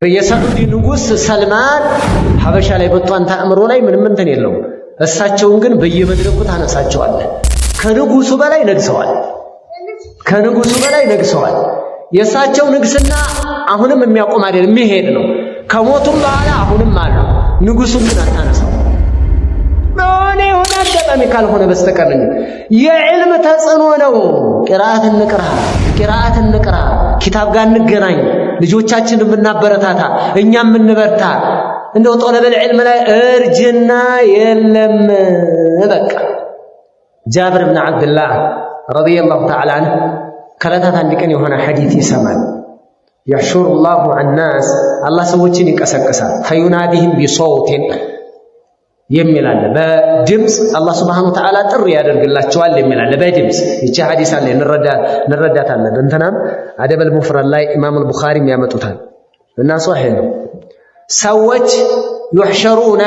የሳዑዲ ንጉስ ሰልማን ሐበሻ ላይ በጧን ተአምሮ ላይ ምንም እንትን የለው። እሳቸውን ግን በየመድረኩ ታነሳቸዋለህ። ከንጉሱ በላይ ነግሰዋል። የእሳቸው ንግስና አሁንም የሚያቆም አይደለም፣ የሚሄድ ነው። ከሞቱም በኋላ አሁንም አሉ። ንጉሱን ግን አታነሳው። ማን የሆነ አጋጣሚ ካልሆነ በስተቀር የዕልም ተጽዕኖ ነው። ቂራአትን ንቅራ፣ ኪታብ ጋር እንገናኝ፣ ልጆቻችንን እናበረታታ፣ እኛም እንበርታ። እንደው ጦለበል ዕልም ላይ እርጅና የለም። በቃ ጃብር ብን ዓብድላህ ረዲየላሁ ተዓላ ዐንሁ ከዕለታት አንድ ቀን የሆነ ሐዲስ ይሰማል። يحشر الله الناس الله ሰዎችን ይቀሰቅሳል። ፈዩናዲህም ቢሶውቲን የሚል አለ። በድምጽ አላህ ሱብሓነሁ ወተዓላ ጥሪ ያደርግላቸዋል የሚል አለ። በድምጽ ይቺ ሐዲስ አለ እንረዳታለን። እንትናም አደበል ሙፍረድ ላይ ኢማም አልቡኻሪም ያመጡታል እና ሷሂህ ነው። ሰዎች يحشرون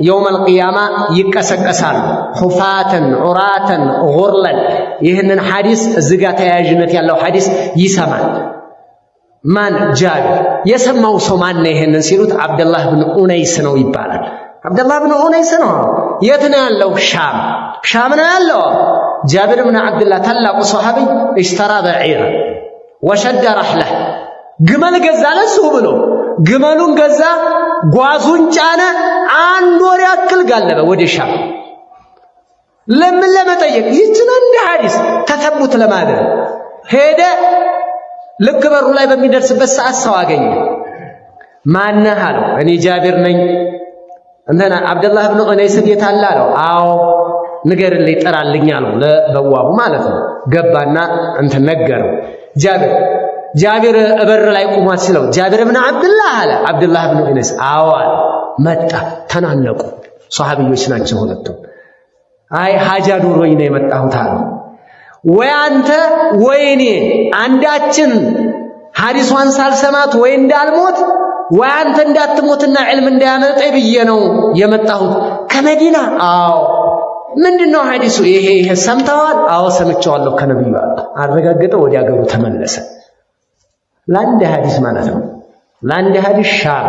يوم القيامة ይቀሰቀሳሉ። ሁፋተን ዑራተን ጉርለን ይህንን ሐዲስ ዝጋ ተያያዥነት ያለው ሐዲስ ይሰማል። ማን? ጃቢር። የሰማው ሰው ማን ነው? ይሄንን ሲሉት አብደላህ ብን ኡነይስ ነው ይባላል። አብደላህ ብን ኡነይስ ነው። የት ነው ያለው? ሻም ነው ያለው። ጃቢር ብን ዓብድላህ ታላቁ ሷሐቢ እሽተራ በዒር ወሸደ ረሕለህ ግመል ገዛ ለሱ ብሎ ግመሉን ገዛ፣ ጓዙን ጫነ፣ አንድ ወር ያክል ጋለበ ወደ ሻም። ለምን? ለመጠየቅ ይችን እንደ ሐዲስ ተሰቡት ለማድረግ ሄደ። ልክ በሩ ላይ በሚደርስበት ሰዓት ሰው አገኘ። ማነህ አለው። እኔ ጃቢር ነኝ። እንተና አብደላህ ብን ኡነይስ ቤት አለ አለው። አዎ ንገርልኝ፣ ጥራልኝ አለው። ለበዋቡ ማለት ነው። ገባና እንትን ነገረው። ጃቢር በር ላይ ቆሟል ሲለው ጃቢር ብን ዓብድላህ አለ። አብደላህ ብን ኡነይስ አዎ አለ። መጣ። ተናነቁ። ሷሐቢዮች ናቸው ሁለቱም። አይ ሐጃ ኑሮኝ ነው የመጣሁት አለ። ወይ አንተ ወይ እኔ አንዳችን ሐዲሷን ሳልሰማት ወይ እንዳልሞት ወይ አንተ እንዳትሞትና ዕልም እንዳያመልጠኝ ብዬ ነው የመጣሁት ከመዲና። አዎ ምንድነው ሐዲሱ? ይሄ ሰምተዋል? አዎ ሰምቼዋለሁ ከነብዩ አረጋገጠ። ወደ አገሩ ተመለሰ። ለአንድ ሐዲስ ማለት ነው። ለአንድ ሐዲስ ሻም።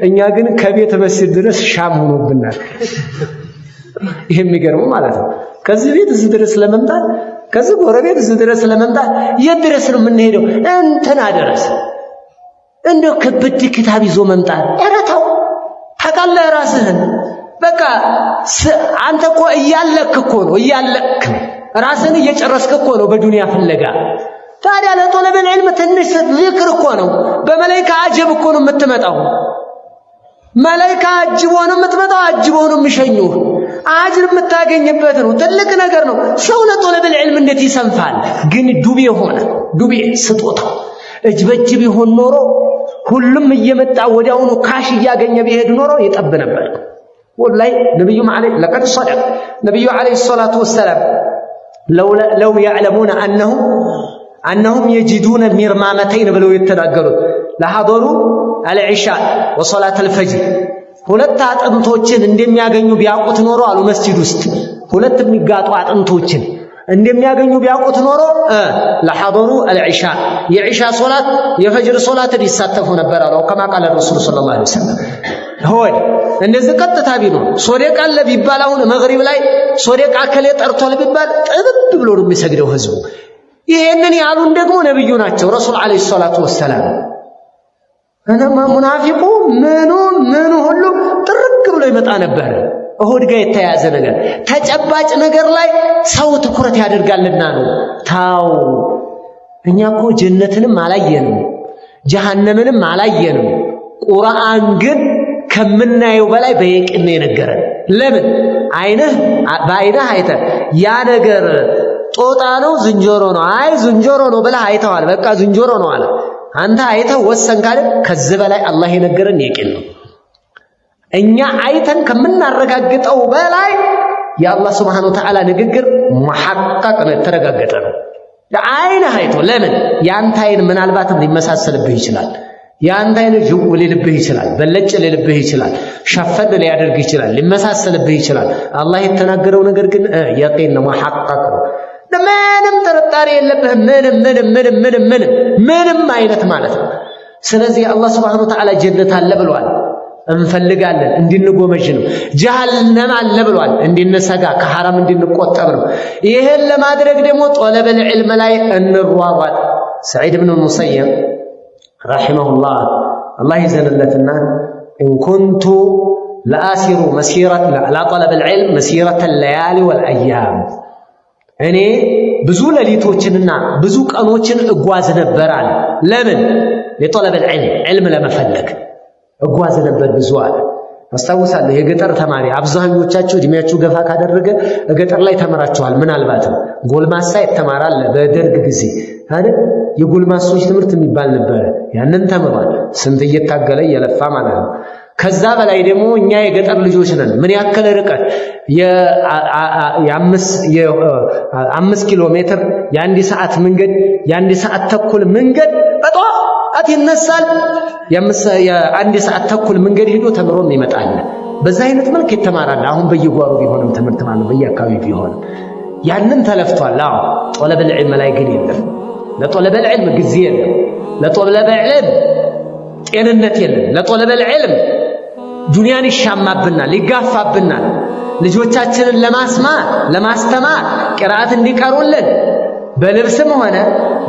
እኛ ግን ከቤተ መስጂድ ድረስ ሻም ሆኖብናል። ይሄ የሚገርመው ማለት ነው። ከዚህ ቤት እዚህ ድረስ ለመምጣት ከዚህ ጎረቤት እዚህ ድረስ ለመምጣት የት ድረስ ነው የምንሄደው? እንትና ድረስ እንደው ከብድ ክታብ ይዞ መምጣት። ኧረ ተው፣ ታውቃለህ ራስህን። በቃ አንተ እኮ እያለክ ራስህን እየጨረስክ እኮ ነው በዱንያ ፍለጋ። ታዲያ ለጦለበል ዕልም ትንሽ ዚክር እኮ ነው። በመላእክት አጀብ እኮ ነው የምትመጣው። መላእክት አጅቦ ነው የምትመጣው፣ አጅቦ ነው የሚሸኙህ። አጅር የምታገኝበት ነው። ትልቅ ነገር ነው። ሰው ለጦለበል ዕልም እንዴት ይሰንፋል? ግን ዱቤ ስጦታው እጅ በእጅ ቢሆን ኖሮ ሁሉም እየመጣ ወዲያውኑ ካሽ እያገኘ ቢሄድ ኖሮ ይጠብ ነበር። ወላሂ ነብዩ ማለት ለቀድ ሰደቅ ነብዩ አለይሂ ሰላቱ ወሰላም ለው ያዕለሙነ አነሁም የጂዱነ ሚርማመተይን ብለው የተናገሩት ለሐضሩ አልዒሻ ወሶላት አልፈጅር ሁለት አጥንቶችን እንደሚያገኙ ቢያውቁት ኖሮ አሉ መስጂድ ውስጥ ሁለት የሚጋጡ አጥንቶችን እንደሚያገኙ ቢያውቁት ኖሮ ለሐضሩ አልዒሻ የዒሻ ሶላት የፈጅር ሶላት ይሳተፉ ነበር አሉ። ከማ ቃለ ረሱል ሰለላሁ ዐለይሂ ወሰለም ሆይ እንደዚህ ቀጥታ ቢኖር ሶደቃ አለ ቢባል አሁን መግሪብ ላይ ሶደቃ ከለ ጠርቷል ቢባል ጥብብ ብሎ ነው የሚሰግደው ህዝቡ። ይሄንን ያሉን ደግሞ ነብዩ ናቸው ረሱል ዐለይሂ ሰላቱ ወሰላም። እነማ ሙናፊቁ ምኑ ሁሉ ጥርቅ ብሎ ይመጣ ነበር። እሁድ ጋር የተያዘ ነገር ተጨባጭ ነገር ላይ ሰው ትኩረት ያደርጋልና ነው። ታው እኛ እኮ ጀነትንም አላየንም ጀሃነምንም አላየንም። ቁርአን ግን ከምናየው በላይ በየቅን የነገረን። ለምን? በአይነህ አይተህ ያ ነገር ጦጣ ነው ዝንጀሮ ነው፣ አይ ዝንጀሮ ነው ብለህ አይተዋል። በቃ ዝንጀሮ ነው አለ። አንተ አይተህ ወሰንክ አይደል? ከዚህ በላይ አላህ የነገረን የቂን ነው። እኛ አይተን ከምናረጋግጠው በላይ የአላህ ሱብሓነሁ ወተዓላ ንግግር መሐቀቅ ነው፣ የተረጋገጠ ነው። አይነህ አይቶ ለምን? ያንተ አይን ምናልባትም ሊመሳሰልብህ ይችላል። ያንተ አይን ጅው ሊልብህ ይችላል፣ በለጭ ሊልብህ ይችላል፣ ሸፈን ሊያደርግ ይችላል፣ ሊመሳሰልብህ ይችላል። አላህ የተናገረው ነገር ግን የቂን ነው፣ መሐቀቅ ነው። ምንም ጥርጣሬ የለብህም። ምንም አይነት ማለት ነው። ስለዚህ አላህ Subhanahu Wa Ta'ala ጀነት አለ ብሏል እንፈልጋለን እንድንጎመጅ ነው ጀሃነም አለ ብሏል እንድንሰጋ ከሐራም እንድንቆጠብ ነው ይሄን ለማድረግ ደግሞ ጠለበል ዒልም ላይ እንሯሯጥ ሰዒድ ኢብኑ ሙሰይብ ረሂመሁላህ አላህ ይዘንለትና إن كنت لآسر مسيرة لا طلب العلم مسيرة الليالي والأيام እኔ ብዙ ሌሊቶችንና ብዙ ቀኖችን እጓዝ ነበር አለ ለምን ለطلب العلم علم ለመፈለግ እጓዝ ነበር ብዙ አለ አስተዋውሳለሁ የገጠር ተማሪ አብዛኞቻችሁ እድሜያችሁ ገፋ ካደረገ ገጠር ላይ ተመራችኋል ምናልባት ጎልማሳ ይተማራል በደርግ ጊዜ አይደል የጎልማሶች ትምህርት የሚባል ነበር ያንን ተምሯል ስንት እየታገለ እየለፋ ማለት ነው ከዛ በላይ ደግሞ እኛ የገጠር ልጆች ነን ምን ያክል ርቀት የ5 ኪሎ ሜትር የ1 ሰዓት መንገድ የ1 ሰዓት ተኩል መንገድ በጧት ይነሳል የ1 ሰዓት ተኩል መንገድ ሄዶ ተምሮም ይመጣል በዛ አይነት መልክ ይተማራል አሁን በየጓሩ ቢሆንም ትምህርት ማለት በየአካባቢው ቢሆንም ያንን ተለፍቷል አዎ طلب العلم ላይ ግን የለም ለطلب العلم ጊዜ የለም ለطلب العلم ጤንነት የለም ለطلب العلم ዱንያን ይሻማብናል ይጋፋብናል ልጆቻችንን ለማስተማር ቅራአት እንዲቀሩልን በልብስም ሆነ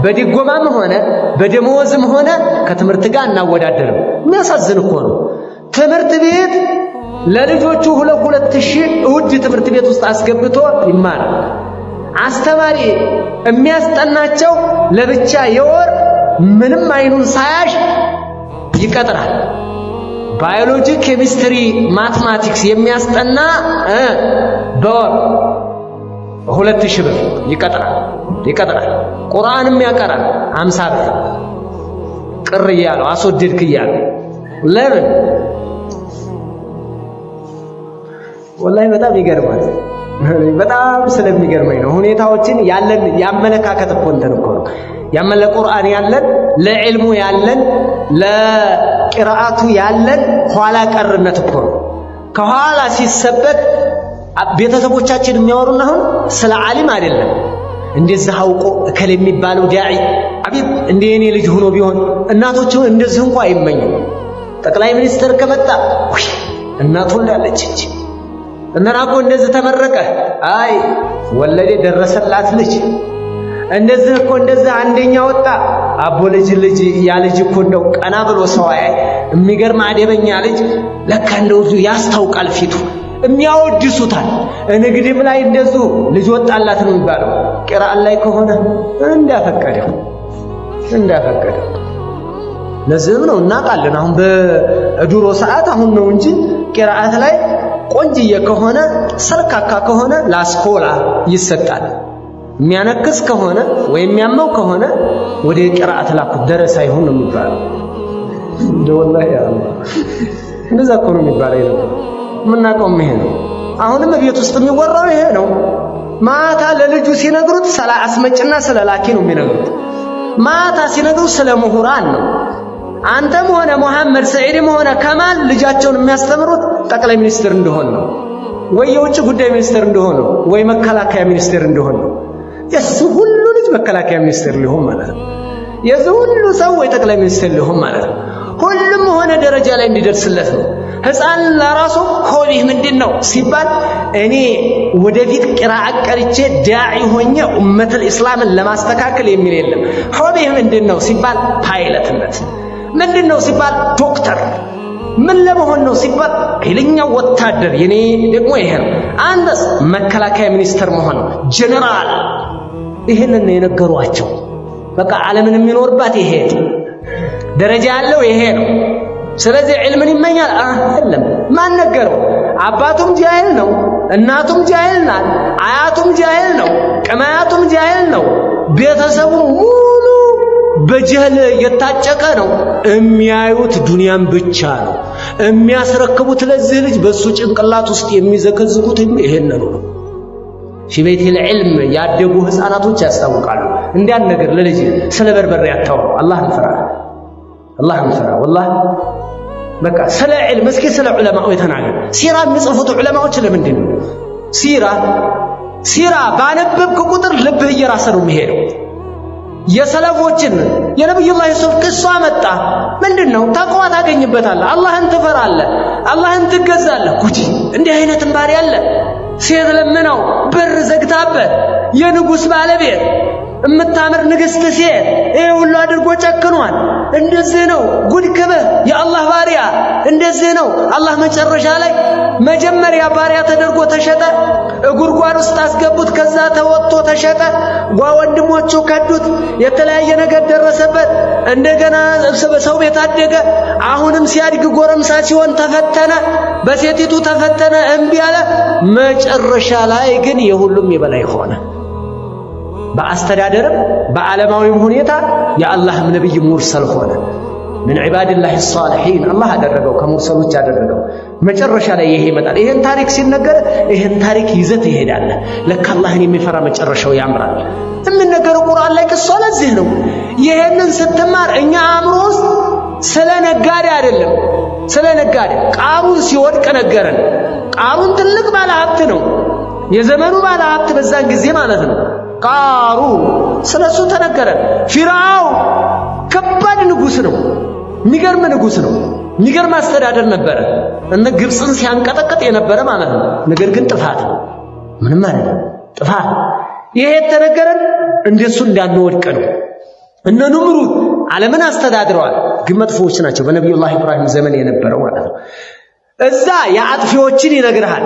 በዲጎማም ሆነ በደሞዝም ሆነ ከትምህርት ጋር እናወዳደርም የሚያሳዝን እኮ ነው ትምህርት ቤት ለልጆቹ 2000 ውድ ትምህርት ቤት ውስጥ አስገብቶ ይማራል አስተማሪ የሚያስጠናቸው ለብቻ የወር ምንም አይኑን ሳያሽ ይቀጥራል ባዮሎጂ ኬሚስትሪ ማትማቲክስ የሚያስጠና በወር 2000 ብር ይቀጥራል ቁርአንም ያቀራል 50 ብር ቅር ይያለው አስወድድክ ይያለው ለምን ወላሂ በጣም ይገርማል በጣም ስለሚገርመኝ ነው ሁኔታዎችን ያለን ያመለካከት እኮ እንትን እኮ ነው ያመለ ቁርአን ያለን ለዕልሙ ያለን ለቂራአቱ ያለን ኋላ ቀርነት እኮ ነው ከኋላ ሲሰበክ ቤተሰቦቻችን የሚያወሩና አሁን ስለ ዓሊም አይደለም እንደዚህ አውቆ እከለ የሚባለው ዳዒ አቤት እንደኔ ልጅ ሆኖ ቢሆን እናቶቹ እንደዚህ እንኳን አይመኙም ጠቅላይ ሚኒስትር ከመጣ እናቱን ያለች እንጂ እናራቆ እንደዚህ ተመረቀ አይ ወለዴ ደረሰላት ልጅ እንደዚህ እኮ እንደዚህ አንደኛ ወጣ አቦ ልጅ ያ ልጅ እኮ እንደው ቀና ብሎ ሰው የሚገርም አደበኛ ልጅ ለካ እንደው ያስታውቃል ፊቱ የሚያወድሱታል እንግዲህም ላይ እንደዚህ ልጅ ወጣላት ነው የሚባለው ቂራአት ላይ ከሆነ እንዳፈቀደው ለዚህ ነው እናቃለን አሁን በድሮ ሰዓት አሁን ነው እንጂ ቂራአት ላይ ቆንጅዬ ከሆነ ሰልካካ ከሆነ ላስኮላ ይሰጣል የሚያነክስ ከሆነ ወይ የሚያመው ከሆነ ወደ ቂራአት ላኩት ደረሳ ይሁን ነው የሚባለው ወላሂ አላህ እንደዛ እኮ ነው የሚባለው ምናቀው ይሄ ነው አሁንም ቤት ውስጥ የሚወራው ይሄ ነው ማታ ለልጁ ሲነግሩት ስለ አስመጭና ስለ ላኪ ነው የሚነግሩት ማታ ሲነግሩት ስለ ምሁራን ነው አንተም ሆነ መሐመድ ሰዒድም ሆነ ከማል ልጃቸውን የሚያስተምሩት ጠቅላይ ሚኒስትር እንደሆነ ነው ወይ የውጭ ጉዳይ ሚኒስትር እንደሆነ ነው ወይ መከላከያ ሚኒስትር እንደሆነ ነው የሱ ሁሉ ልጅ መከላከያ ሚኒስትር ሊሆን ማለት ነው የሱ ሁሉ ሰው ወይ ጠቅላይ ሚኒስትር ሊሆን ማለት ነው ሁሉም ሆነ ደረጃ ላይ እንዲደርስለት ነው ህፃን ለራሱ ሆቢህ ምንድነው ሲባል እኔ ወደፊት ቂራአት ቀርቼ ዳዒ ሆኜ ኡመተል እስላምን ለማስተካከል የሚል የለም ሆቢህ ምንድነው ሲባል ፓይለትነት ምንድነው ሲባል ዶክተር ምን ለመሆን ነው ሲባል ኃይለኛው ወታደር የኔ ደግሞ ይሄ ነው አንደስ መከላከያ ሚኒስትር መሆን ጀነራል ይሄንን የነገሯቸው በቃ ዓለምን የሚኖርባት ይሄ ደረጃ ያለው ይሄ ነው ስለዚህ ዒልምን ይመኛል አይደለም ማን ነገረው አባቱም ጃሂል ነው እናቱም ጃሂል ናት አያቱም ጃሂል ነው ቀማያቱም ጃሂል ነው ቤተሰቡ ሙሉ በጀህል የታጨቀ ነው የሚያዩት ዱንያን ብቻ ነው የሚያስረክቡት ለዚህ ልጅ በሱ ጭንቅላት ውስጥ የሚዘከዝቁት ይሄን ነው ሺቤት العلم ያደጉ ህፃናቶች ያስታውቃሉ እንዲያን ነገር ለልጅ ስለ በርበሬ ያታወሩ አላህን ፍራ والله በቃ ስለ ዒልም እስኪ ስለ ዑለማው የተናገር ሲራ የሚጽፉት ዑለማዎች ለምንድን ነው ሲራ ባነበብክ ቁጥር ልብህ እየራሰ ነው የሚሄደው የሰለፎችን የነብዩላህ ዩሱፍ ቅሷ መጣ። ምንድነው? ተቅዋ ታገኝበታለህ፣ አላህን ትፈራለህ፣ አላህን ትገዛለህ። ጉዲ እንዲህ አይነትም ባሪያ አለ። ሴት ለምነው በር ዘግታበት የንጉስ ባለቤት እምታምር ንግስት ሴት ይሄ ሁሉ አድርጎ ጨክኗል። እንደዚህ ነው ጉድ ክብህ የአላህ ባሪያ እንደዚህ ነው። አላህ መጨረሻ ላይ መጀመሪያ ባሪያ ተደርጎ ተሸጠ፣ ጉድጓድ ውስጥ አስገቡት፣ ከዛ ተወጥቶ ተሸጠ፣ ወንድሞቹ ከዱት፣ የተለያየ ነገር ደረሰበት፣ እንደገና በሰው ቤት አደገ። አሁንም ሲያድግ ጎረምሳ ሲሆን ተፈተነ፣ በሴቲቱ ተፈተነ፣ እምቢ አለ። መጨረሻ ላይ ግን የሁሉም የበላይ ሆነ። በአስተዳደርም በዓለማዊም ሁኔታ የአላህም ነብይ ሙርሰል ሆነ። ምን ዒባድላህ ሷሊሒን አላህ አደረገው፣ ከሙርሰሎች አደረገው። መጨረሻ ላይ ይሄ ይመጣል። ይሄን ታሪክ ሲነገር ይሄን ታሪክ ይዘት ይሄዳል። ለካ አላህን የሚፈራ መጨረሻው ያምራል። የምንነገረው ቁርአን ላይ ቅሷ ለዚህ ነው። ይሄንን ስትማር እኛ አእምሮ ውስጥ ስለ ነጋዴ አይደለም፣ ስለ ነጋዴ ቃሩን ሲወድቅ ነገረን። ቃሩን ትልቅ ባለ ሀብት ነው፣ የዘመኑ ባለ ሀብት በዛን ጊዜ ማለት ነው። ቃሩን ስለሱ ተነገረን። ፊርዓውን ከባድ ንጉስ ነው፣ የሚገርም ንጉስ ነው፣ የሚገርም አስተዳደር ነበረ። እነ ግብፅን ሲያንቀጠቅጥ የነበረ ማለት ነው። ነገር ግን ጥፋት ነው፣ ምንም ማለት ነው፣ ጥፋት። ይሄ የተነገረን እንደሱ እንዳንወድቅ ነው። እነ ኑምሩድ ዓለምን አስተዳድረዋል፣ ግን መጥፎዎች ናቸው። በነቢዩላህ ኢብራሂም ዘመን የነበረው ማለት ነው። እዛ የአጥፊዎችን ይነግርሃል፣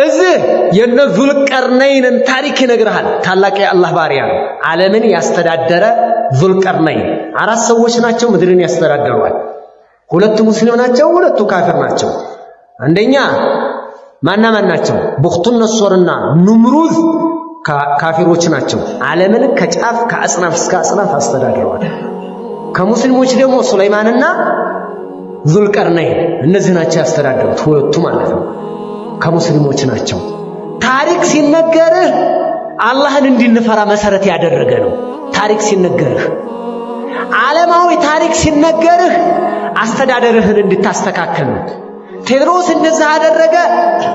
እዚህ የነ ዙልቀርነይንን ታሪክ ይነግርሃል። ታላቅ የአላህ ባሪያ ነው፣ ዓለምን ያስተዳደረ ዙልቀርነይን። 4 ሰዎች ናቸው ምድርን ያስተዳደሯል። 2 ሙስሊም ናቸው፣ 2 ካፊር ናቸው። አንደኛ ማን ናቸው? ቡኽቱን ነሶርና ኑምሩዝ ካፊሮች ናቸው። ዓለምን ከጫፍ ከአጽናፍ እስከ አጽናፍ አስተዳድረዋል። ከሙስሊሞች ደግሞ ሱለይማንና ዙልቀርነይን እነዚህ ናቸው ያስተዳደሩት፣ 2 ማለት ነው። ከሙስሊሞች ናቸው። ታሪክ ሲነገርህ አላህን እንድንፈራ መሰረት ያደረገ ነው። ታሪክ ሲነገርህ፣ ዓለማዊ ታሪክ ሲነገርህ አስተዳደርህን እንድታስተካከል ነው። ቴዎድሮስ እንደዛ አደረገ፣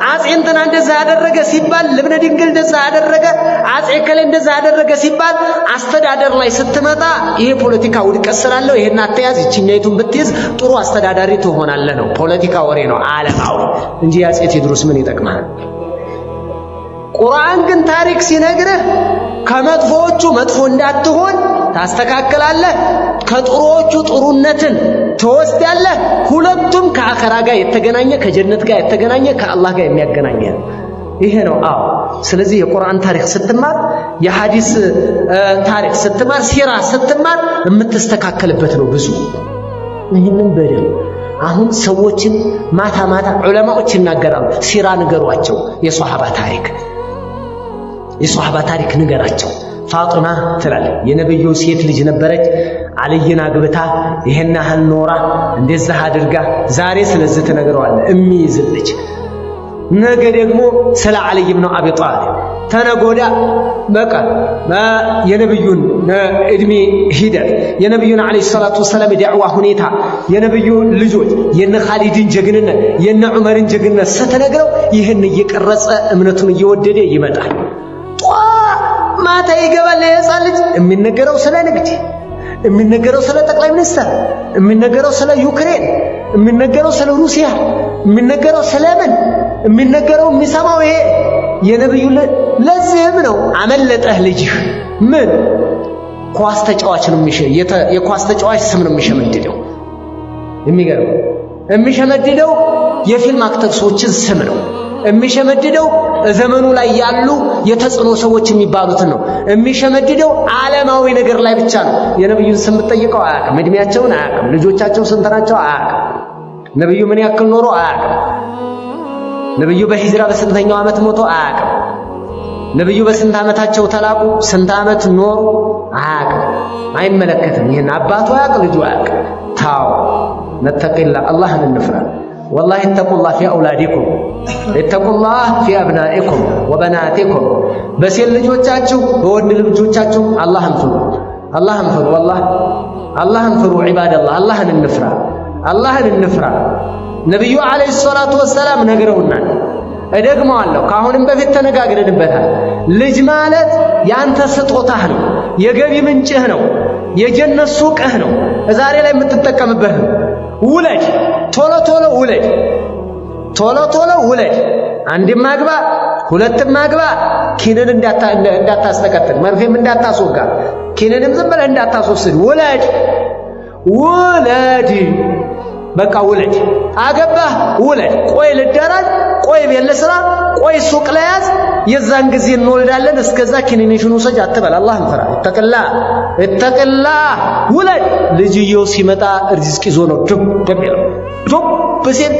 አጼ እንትና እንደዛ አደረገ ሲባል፣ ልብነ ድንግል እንደዛ አደረገ፣ አጼ ከሌ እንደዛ አደረገ ሲባል፣ አስተዳደር ላይ ስትመጣ ይሄ ፖለቲካ ውድቀት ስላለው ይሄን አትያዝ፣ እቺኛይቱን ብትይዝ ጥሩ አስተዳዳሪ ትሆናለህ ነው። ፖለቲካ ወሬ ነው ዓለማዊ እንጂ አጼ ቴዎድሮስ ምን ይጠቅማል? ቁርአን ግን ታሪክ ሲነግርህ ከመጥፎዎቹ መጥፎ እንዳትሆን ታስተካክላለህ፣ ከጥሩዎቹ ጥሩነትን ትወስዳለህ። ሁለቱም ከአኸራ ጋር የተገናኘ ከጀነት ጋር የተገናኘ ከአላህ ጋር የሚያገናኘ ነው። ይሄ ነው። አዎ። ስለዚህ የቁርአን ታሪክ ስትማር፣ የሐዲስ ታሪክ ስትማር፣ ሲራ ስትማር የምትስተካከልበት ነው ብዙ። ይህንን በደንብ አሁን ሰዎችን ማታ ማታ ዑለማዎች ይናገራሉ። ሲራ ንገሯቸው፣ የሷሃባ ታሪክ ንገራቸው። ፋጡማ ትላለች፣ የነብዩ ሴት ልጅ ነበረች። አልይን አግብታ ይሄን ያህል ኖራ እንደዛ አድርጋ ዛሬ ስለዚህ ትነግረዋለህ እሚይዝልጅ። ነገ ደግሞ ስለ አልይ ኢብኑ አቢ ጣሊብ ተነጎዳ በቃ የነብዩን እድሜ ሂደት፣ የነብዩን አለይሂ ሰላቱ ወሰለም የዳዕዋ ሁኔታ፣ የነብዩ ልጆች የነ ኻሊድን ጀግንነት፣ የነ ዑመርን ጀግንነት ስትነግረው ይህን እየቀረጸ እምነቱን እየወደደ ይመጣል። ማታ ይገባል። የሕፃን ልጅ የሚነገረው ስለ ንግድ፣ የሚነገረው ስለ ጠቅላይ ሚኒስትር፣ የሚነገረው ስለ ዩክሬን፣ የሚነገረው ስለ ሩሲያ፣ የሚነገረው ስለምን የሚነገረው የሚሰማው ይሄ የነብዩ። ለዚህም ነው አመለጠህ ልጅህ ምን ኳስ ተጫዋች ነው የኳስ ተጫዋች ስም ነው የሚሸመድደው። የሚገርም የሚሸመድደው የፊልም አክተርሶችን ስም ነው የሚሸመድደው። ዘመኑ ላይ ያሉ የተጽዕኖ ሰዎች የሚባሉትን ነው የሚሸመድደው። ዓለማዊ ነገር ላይ ብቻ ነው። የነብዩን ስም ጠይቀው አያውቅም። እድሜያቸውን አያውቅም። ልጆቻቸው ስንት ናቸው አያውቅም። ነብዩ ምን ያክል ኖሮ አያውቅም። ነብዩ በሂጅራ በስንተኛው ዓመት ሞቶ አያውቅም። ነብዩ በስንት ዓመታቸው ተላቁ፣ ስንት ዓመት ኖሩ አያውቅም። አይመለከትም። ይሄን አባቱ አያውቅ፣ ልጁ አያውቅ። ታው ነተቂላ አላህን እንፍራ። ወላሂ ተቁላህ ፊ አውላዲኩም ኢተቁላህ ፊ አብናኢኩም ወበናቲኩም። በሴት ልጆቻችሁ በወንድ ልጆቻችሁ አላህን ፍሩ፣ አላህን ፍሩ። ወላሂ አላህን ፍሩ ዒባደላህ። አላህን እንፍራ፣ አላህን እንፍራ። ነብዩ አለይሂ ሰላቱ ወሰላም ነግረውናል። እደግመዋለሁ፣ ከአሁንም በፊት ተነጋግረንበታል። ልጅ ማለት ያንተ ስጦታህ ነው፣ የገቢ ምንጭህ ነው። የጀነት ሱቅህ ነው ዛሬ ላይ የምትጠቀምበት ውለድ ቶሎ ቶሎ ውለድ ቶሎ ቶሎ ውለድ አንድም ማግባ ሁለትም ማግባ ኪንን እንዳታስተከተል መርፌም እንዳታስወጋ ኪንንም ዝም ብለህ እንዳታስወስድ ውለድ በቃ ውለድ አገባህ ውለድ ቆይ ልደራጅ ቆይ ቤት ልስራ ቆይ ሱቅ ለያዝ የዛን ጊዜ እንወልዳለን እስከዛ ኪኒንሽን ውሰጅ አትበል አላህን ፍራ እተቅላ ውለድ ልጅየው ሲመጣ ርዝቅ ይዞ ነው ዱብ ሲል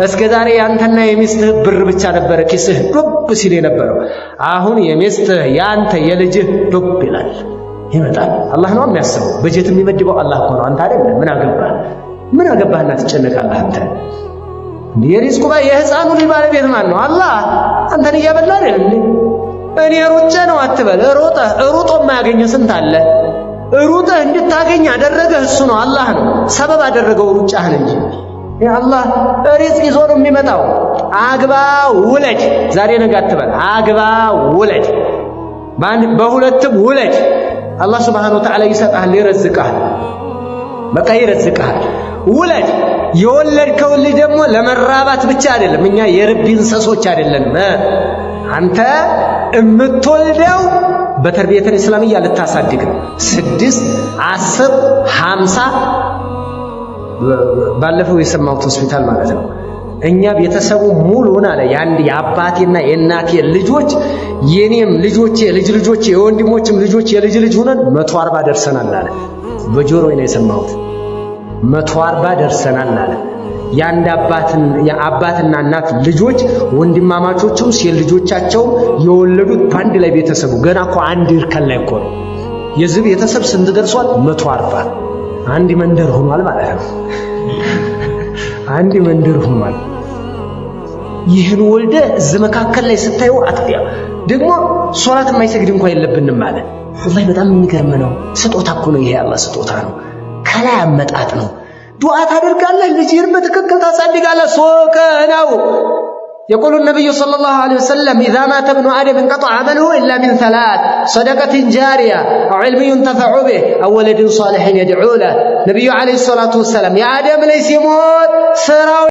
እስከ ዛሬ ያንተና የሚስትህ ብር ብቻ ነበረ ኪስህ ዱብ ሲል የነበረው አሁን የሚስትህ ያንተ የልጅህ ዱብ ይላል ይመጣል አላህ ነው የሚያስበው በጀት የሚመድበው አላህ ነው አንተ አይደለም ምን አገባህና ትጨነቃለህ አንተ የሪዝቁ የህፃኑ ልጅ ባለቤት ማን ነው አላህ አንተን እያበላ አይደል እኔ ሩጬ ነው አትበል ሩጦ የማያገኝ ስንት አለ ሩጠህ እንድታገኝ ያደረገህ እሱ ነው አላህ ነው ሰበብ አደረገው ሩጫህን እንጂ አላህ ሪዝቅ ይዞ ነው የሚመጣው አግባ ውለድ ዛሬ ነገ አትበል አግባ ውለድ በሁለትም ውለድ አላህ Subhanahu Wa Ta'ala ይሰጣል ይረዝቃል በቃ ይረዝቃል ውለድ የወለድከው ልጅ ደግሞ ለመራባት ብቻ አይደለም እኛ የርቢ እንስሶች አይደለንም አንተ እምትወልደው በተርቢየተል እስላሚያ ልታሳድግ 6 10 50 ባለፈው የሰማሁት ሆስፒታል ማለት ነው እኛ ቤተሰቡ ሙሉን አለ ያንዲ የአባቴና የእናቴ ልጆች የኔም ልጆቼ ልጆቼ የወንድሞችም ልጆች የልጅ ሆነን 140 ደርሰናል አለ በጆሮዬ ነው የሰማሁት 140 ደርሰናል አለ ያንድ አባትና እናት ልጆች ወንድማማቾቹም ሲል ልጆቻቸው የወለዱት ባንድ ላይ ቤተሰቡ ገና እኮ አንድ እርከን ላይ እኮ ነው የዚህ ቤተሰብ ስንት ደርሷል 140 አንድ መንደር ሆኗል ማለት ነው አንድ መንደር ሆኗል ይህን ወልደ ዘመካከል ላይ ስታዩ አጥቢያ ደግሞ ሶላት የማይሰግድ እንኳን የለብንም ማለት ወላሂ በጣም የሚገርም ነው ስጦታ እኮ ነው ይሄ አላህ ስጦታ ነው ከላይ አመጣጥ ነው ዱዓ ታደርጋለህ ልጅህን በትክክል ታሳድጋለህ ሶከ ነው يقول النبي صلى الله عليه وسلم إذا مات ابن آدم انقطع عمله إلا من 3 صدقة جارية أو علم ينتفع به أو ولد صالح يدعو له نبي عليه الصلاة والسلام يا آدم ليس يموت سراو